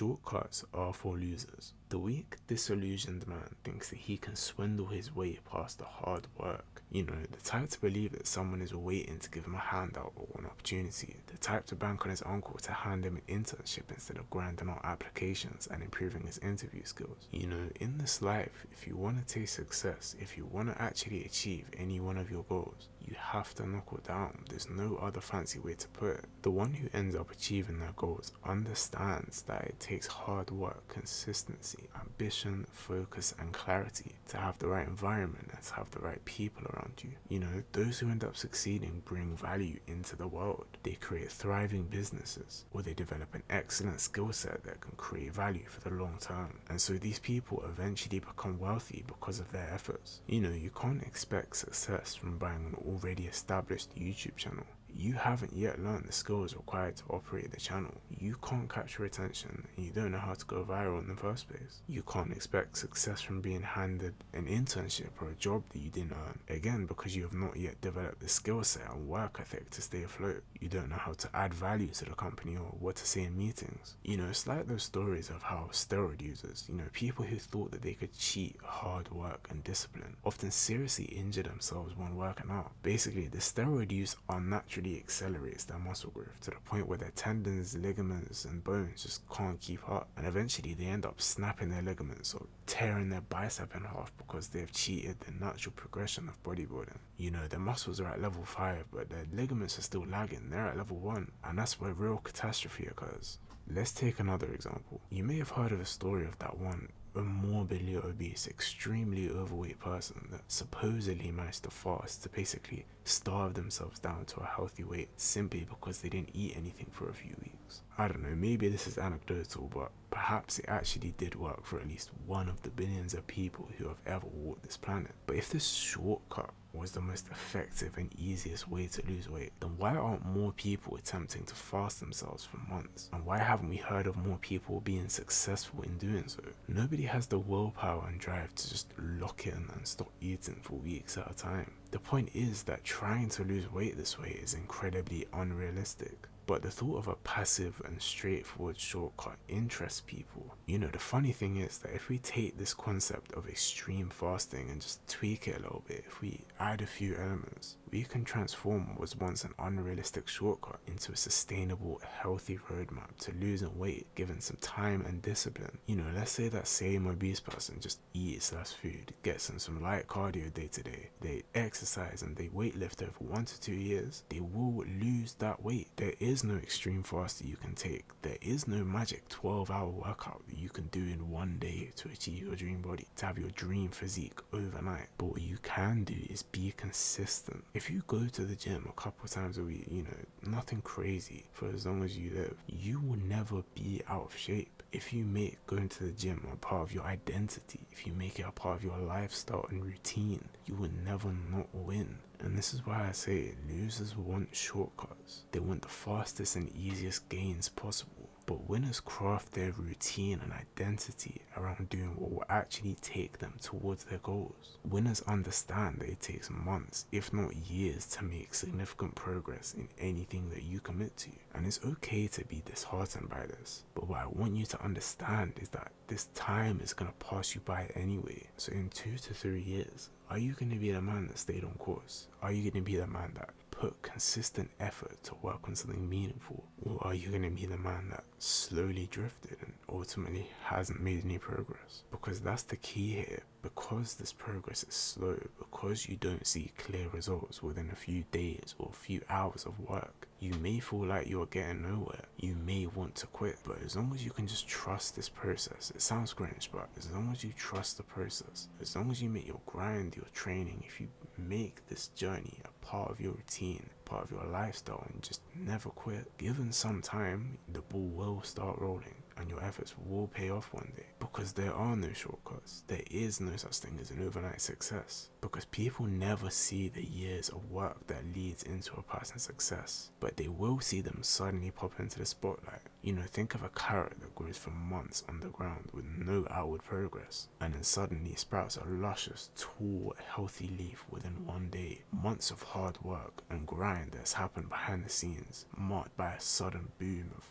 Shortcuts are for losers. The weak, disillusioned man thinks that he can swindle his way past the hard work. You know, the type to believe that someone is waiting to give him a handout or an opportunity. The type to bank on his uncle to hand him an internship instead of grinding out applications and improving his interview skills. You know, in this life, if you want to taste success, if you want to actually achieve any one of your goals, you have to knuckle down. There's no other fancy way to put it. The one who ends up achieving their goals understands that it takes hard work, consistency, ambition, focus, and clarity to have the right environment and to have the right people around you. You know, those who end up succeeding bring value into the world. They create thriving businesses, or they develop an excellent skill set that can create value for the long term. And so these people eventually become wealthy because of their efforts. You know, you can't expect success from buying an already established YouTube channel. You haven't yet learned the skills required to operate the channel. You can't capture attention and you don't know how to go viral in the first place. You can't expect success from being handed an internship or a job that you didn't earn. Again, because you have not yet developed the skill set and work ethic to stay afloat. You don't know how to add value to the company or what to say in meetings. You know, it's like those stories of how steroid users, you know, people who thought that they could cheat hard work and discipline, often seriously injure themselves when working out. Basically, the steroid use unnaturally accelerates their muscle growth to the point where their tendons, ligaments, and bones just can't keep up, and eventually they end up snapping their ligaments or tearing their bicep in half because they've cheated the natural progression of bodybuilding. You know, their muscles are at level 5, but their ligaments are still lagging. They're at level 1, and that's where real catastrophe occurs. Let's take another example. You may have heard of a story of that one morbidly obese, extremely overweight person that supposedly managed to fast to basically starve themselves down to a healthy weight simply because they didn't eat anything for a few weeks. I don't know, maybe this is anecdotal, but perhaps it actually did work for at least one of the billions of people who have ever walked this planet. But if this shortcut was the most effective and easiest way to lose weight, then why aren't more people attempting to fast themselves for months? And why haven't we heard of more people being successful in doing so? Nobody has the willpower and drive to just lock in and stop eating for weeks at a time. The point is that trying to lose weight this way is incredibly unrealistic. But the thought of a passive and straightforward shortcut interests people. You know, the funny thing is that if we take this concept of extreme fasting and just tweak it a little bit, if we add a few elements, we can transform what was once an unrealistic shortcut into a sustainable, healthy roadmap to losing weight given some time and discipline. You know, let's say that same obese person just eats less food, gets in some light cardio day to day, they exercise and they weightlift over 1 to 2 years, they will lose that weight. There is no extreme fast that you can take. There is no magic 12-hour workout that you can do in one day to achieve your dream body, to have your dream physique overnight. But what you can do is be consistent. If you go to the gym a couple times a week, you know, nothing crazy for as long as you live, you will never be out of shape. If you make going to the gym a part of your identity, if you make it a part of your lifestyle and routine, you will never not win. And this is why I say losers want shortcuts. They want the fastest and easiest gains possible. But winners craft their routine and identity around doing what will actually take them towards their goals. Winners understand that it takes months, if not years, to make significant progress in anything that you commit to. And it's okay to be disheartened by this. But what I want you to understand is that this time is going to pass you by anyway. So in 2 to 3 years, are you going to be the man that stayed on course? Are you going to be the man that put consistent effort to work on something meaningful? Or are you going to be the man that slowly drifted and ultimately hasn't made any progress? Because that's the key here. Because this progress is slow, because you don't see clear results within a few days or a few hours of work, you may feel like you're getting nowhere. You may want to quit, but as long as you can just trust this process, it sounds cringe, but as long as you trust the process, as long as you make your grind, your training, if you make this journey a part of your routine, part of your lifestyle, and just never quit, given some time, the ball will start rolling and your efforts will pay off one day. Because there are no shortcuts. There is no such thing as an overnight success. Because people never see the years of work that leads into a person's success, but they will see them suddenly pop into the spotlight. You know, think of a carrot that grows for months on the ground with no outward progress, and then suddenly sprouts a luscious, tall, healthy leaf within one day. Months of hard work and grind that's happened behind the scenes, marked by a sudden boom of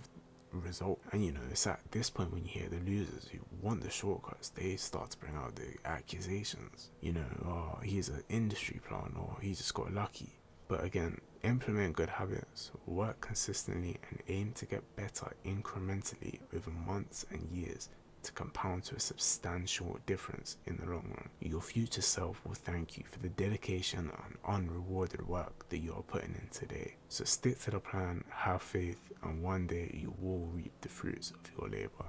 result. And it's at this point when you hear the losers who want the shortcuts, they start to bring out the accusations. Oh, he's an industry plant, or he just got lucky. But again, implement good habits, work consistently, and aim to get better incrementally over months and years to compound to a substantial difference in the long run. Your future self will thank you for the dedication and unrewarded work that you are putting in today. So stick to the plan, have faith, and one day you will reap the fruits of your labor.